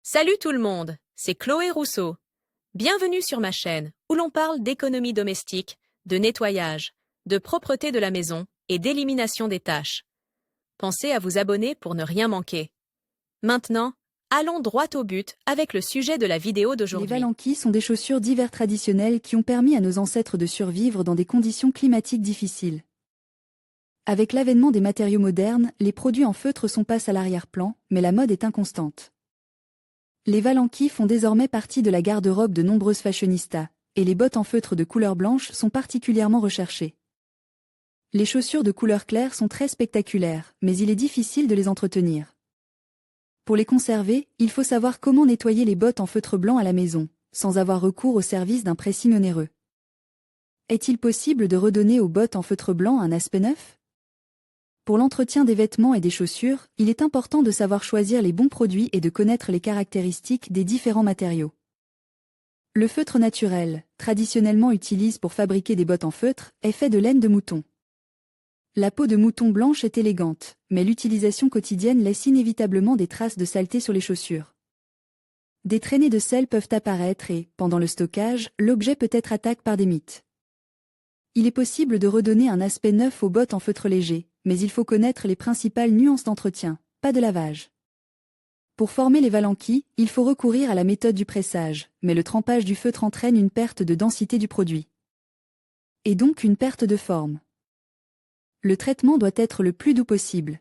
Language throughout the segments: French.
Salut tout le monde, c'est Chloé Rousseau. Bienvenue sur ma chaîne où l'on parle d'économie domestique, de nettoyage, de propreté de la maison et d'élimination des tâches. Pensez à vous abonner pour ne rien manquer. Maintenant, allons droit au but avec le sujet de la vidéo Les d'aujourd'hui. Valankis sont des chaussures d'hiver traditionnelles qui ont permis à nos ancêtres de survivre dans des conditions climatiques difficiles. Avec l'avènement des matériaux modernes, les produits en feutre passent à l'arrière-plan, mais la mode est inconstante. Les Valankis font désormais partie de la garde-robe de nombreuses fashionistas, et les bottes en feutre de couleur blanche sont particulièrement recherchées. Les chaussures de couleur claire sont très spectaculaires, mais il est difficile de les entretenir. Pour les conserver, il faut savoir comment nettoyer les bottes en feutre blanc à la maison, sans avoir recours au service d'un pressing onéreux. Est-il possible de redonner aux bottes en feutre blanc un aspect neuf? Pour l'entretien des vêtements et des chaussures, il est important de savoir choisir les bons produits et de connaître les caractéristiques des différents matériaux. Le feutre naturel, traditionnellement utilisé pour fabriquer des bottes en feutre, est fait de laine de mouton. La peau de mouton blanche est élégante, mais l'utilisation quotidienne laisse inévitablement des traces de saleté sur les chaussures. Des traînées de sel peuvent apparaître et, pendant le stockage, l'objet peut être attaqué par des mites. Il est possible de redonner un aspect neuf aux bottes en feutre léger, mais il faut connaître les principales nuances d'entretien, pas de lavage. Pour former les Valankis, il faut recourir à la méthode du pressage, mais le trempage du feutre entraîne une perte de densité du produit. Et donc une perte de forme. Le traitement doit être le plus doux possible.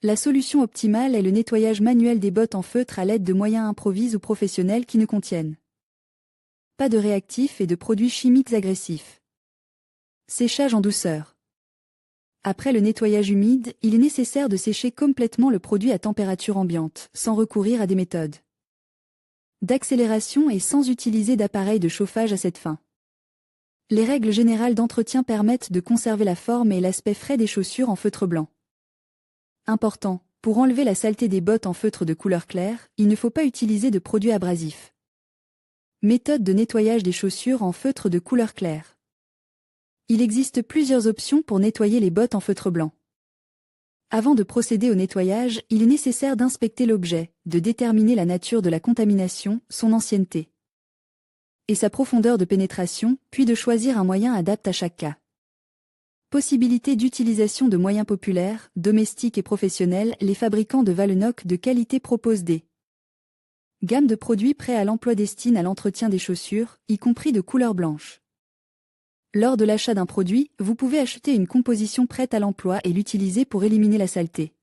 La solution optimale est le nettoyage manuel des bottes en feutre à l'aide de moyens improvisés ou professionnels qui ne contiennent pas de réactifs et de produits chimiques agressifs. Séchage en douceur. Après le nettoyage humide, il est nécessaire de sécher complètement le produit à température ambiante, sans recourir à des méthodes d'accélération et sans utiliser d'appareil de chauffage à cette fin. Les règles générales d'entretien permettent de conserver la forme et l'aspect frais des chaussures en feutre blanc. Important, pour enlever la saleté des bottes en feutre de couleur claire, il ne faut pas utiliser de produits abrasifs. Méthode de nettoyage des chaussures en feutre de couleur claire. Il existe plusieurs options pour nettoyer les bottes en feutre blanc. Avant de procéder au nettoyage, il est nécessaire d'inspecter l'objet, de déterminer la nature de la contamination, son ancienneté et sa profondeur de pénétration, puis de choisir un moyen adapté à chaque cas. Possibilité d'utilisation de moyens populaires, domestiques et professionnels. Les fabricants de Valenoc de qualité proposent des gammes de produits prêts à l'emploi destinés à l'entretien des chaussures, y compris de couleur blanche. Lors de l'achat d'un produit, vous pouvez acheter une composition prête à l'emploi et l'utiliser pour éliminer la saleté.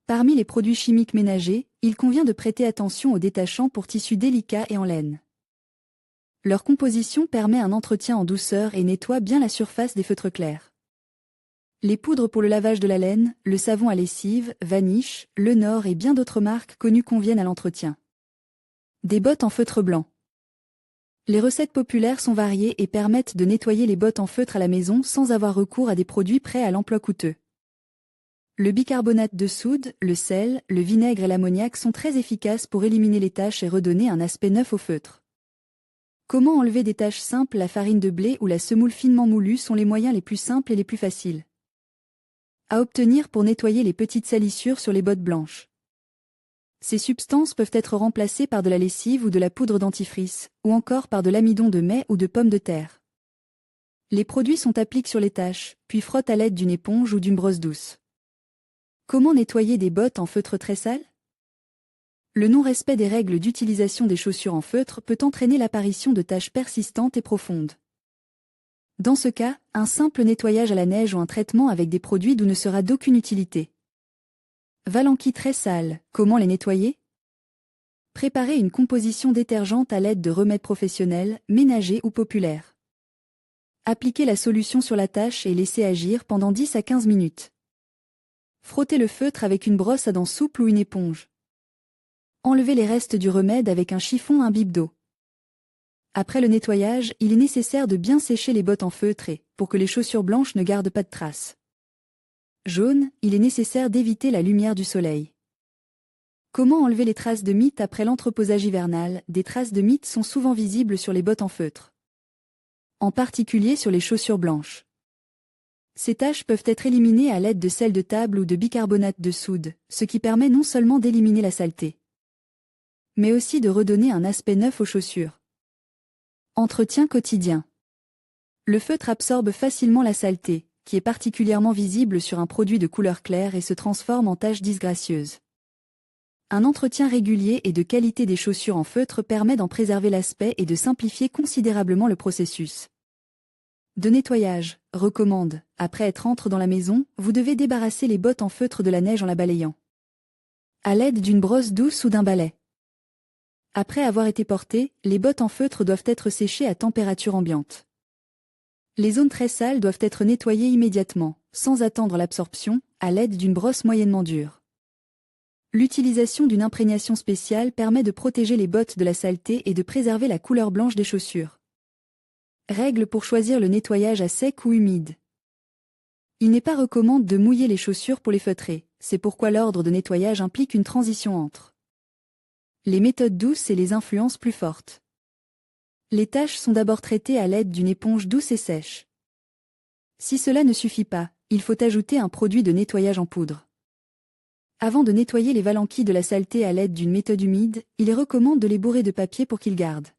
Parmi les produits chimiques ménagers, il convient de prêter attention aux détachants pour tissus délicats et en laine. Leur composition permet un entretien en douceur et nettoie bien la surface des feutres clairs. Les poudres pour le lavage de la laine, le savon à lessive, Vanish, Lenor et bien d'autres marques connues conviennent à l'entretien. Des bottes en feutre blanc. Les recettes populaires sont variées et permettent de nettoyer les bottes en feutre à la maison sans avoir recours à des produits prêts à l'emploi coûteux. Le bicarbonate de soude, le sel, le vinaigre et l'ammoniac sont très efficaces pour éliminer les taches et redonner un aspect neuf au feutre. Comment enlever des taches simples? La farine de blé ou la semoule finement moulue sont les moyens les plus simples et les plus faciles à obtenir pour nettoyer les petites salissures sur les bottes blanches. Ces substances peuvent être remplacées par de la lessive ou de la poudre dentifrice, ou encore par de l'amidon de mai ou de pommes de terre. Les produits sont appliqués sur les taches, puis frottent à l'aide d'une éponge ou d'une brosse douce. Comment nettoyer des bottes en feutre très sales? Le non-respect des règles d'utilisation des chaussures en feutre peut entraîner l'apparition de taches persistantes et profondes. Dans ce cas, un simple nettoyage à la neige ou un traitement avec des produits doux ne sera d'aucune utilité. Valankis très sales, comment les nettoyer? Préparez une composition détergente à l'aide de remèdes professionnels, ménagers ou populaires. Appliquez la solution sur la tache et laissez agir pendant 10 à 15 minutes. Frottez le feutre avec une brosse à dents souple ou une éponge. Enlevez les restes du remède avec un chiffon imbibe d'eau. Après le nettoyage, il est nécessaire de bien sécher les bottes en feutre et, pour que les chaussures blanches ne gardent pas de traces jaunes, il est nécessaire d'éviter la lumière du soleil. Comment enlever les traces de mites après l'entreposage hivernal? Des traces de mites sont souvent visibles sur les bottes en feutre, en particulier sur les chaussures blanches. Ces taches peuvent être éliminées à l'aide de sel de table ou de bicarbonate de soude, ce qui permet non seulement d'éliminer la saleté, mais aussi de redonner un aspect neuf aux chaussures. Entretien quotidien. Le feutre absorbe facilement la saleté, qui est particulièrement visible sur un produit de couleur claire et se transforme en taches disgracieuses. Un entretien régulier et de qualité des chaussures en feutre permet d'en préserver l'aspect et de simplifier considérablement le processus de nettoyage. Recommande. Après être entré dans la maison, vous devez débarrasser les bottes en feutre de la neige en la balayant à l'aide d'une brosse douce ou d'un balai. Après avoir été portées, les bottes en feutre doivent être séchées à température ambiante. Les zones très sales doivent être nettoyées immédiatement, sans attendre l'absorption, à l'aide d'une brosse moyennement dure. L'utilisation d'une imprégnation spéciale permet de protéger les bottes de la saleté et de préserver la couleur blanche des chaussures. Règle pour choisir le nettoyage à sec ou humide. Il n'est pas recommandé de mouiller les chaussures pour les feutrer, c'est pourquoi l'ordre de nettoyage implique une transition entre les méthodes douces et les influences plus fortes. Les taches sont d'abord traitées à l'aide d'une éponge douce et sèche. Si cela ne suffit pas, il faut ajouter un produit de nettoyage en poudre. Avant de nettoyer les valanquilles de la saleté à l'aide d'une méthode humide, il est recommandé de les bourrer de papier pour qu'ils gardent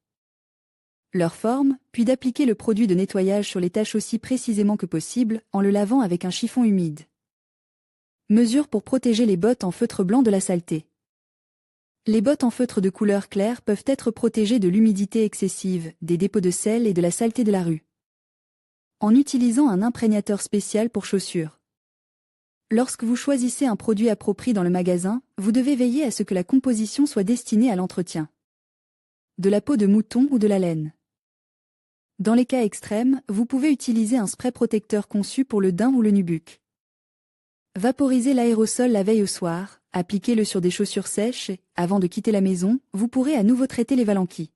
leur forme, puis d'appliquer le produit de nettoyage sur les taches aussi précisément que possible, en le lavant avec un chiffon humide. Mesure pour protéger les bottes en feutre blanc de la saleté. Les bottes en feutre de couleur claire peuvent être protégées de l'humidité excessive, des dépôts de sel et de la saleté de la rue, en utilisant un imprégnateur spécial pour chaussures. Lorsque vous choisissez un produit approprié dans le magasin, vous devez veiller à ce que la composition soit destinée à l'entretien de la peau de mouton ou de la laine. Dans les cas extrêmes, vous pouvez utiliser un spray protecteur conçu pour le daim ou le nubuck. Vaporisez l'aérosol la veille au soir, appliquez-le sur des chaussures sèches et, avant de quitter la maison, vous pourrez à nouveau traiter les valanquilles.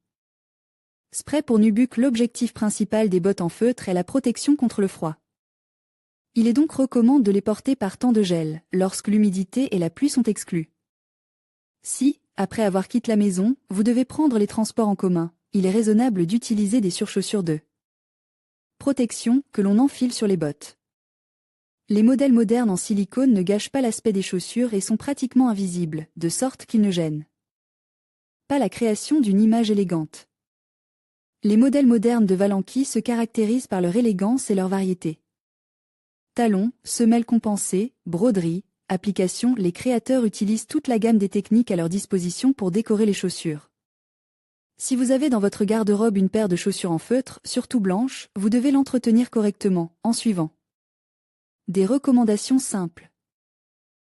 Spray pour nubuck. L'objectif principal des bottes en feutre est la protection contre le froid. Il est donc recommandé de les porter par temps de gel, lorsque l'humidité et la pluie sont exclus. Si, après avoir quitté la maison, vous devez prendre les transports en commun, il est raisonnable d'utiliser des surchaussures de protection que l'on enfile sur les bottes. Les modèles modernes en silicone ne gâchent pas l'aspect des chaussures et sont pratiquement invisibles, de sorte qu'ils ne gênent pas la création d'une image élégante. Les modèles modernes de valanquilles se caractérisent par leur élégance et leur variété. Talons, semelles compensées, broderies, applications, les créateurs utilisent toute la gamme des techniques à leur disposition pour décorer les chaussures. Si vous avez dans votre garde-robe une paire de chaussures en feutre, surtout blanches, vous devez l'entretenir correctement, en suivant des recommandations simples.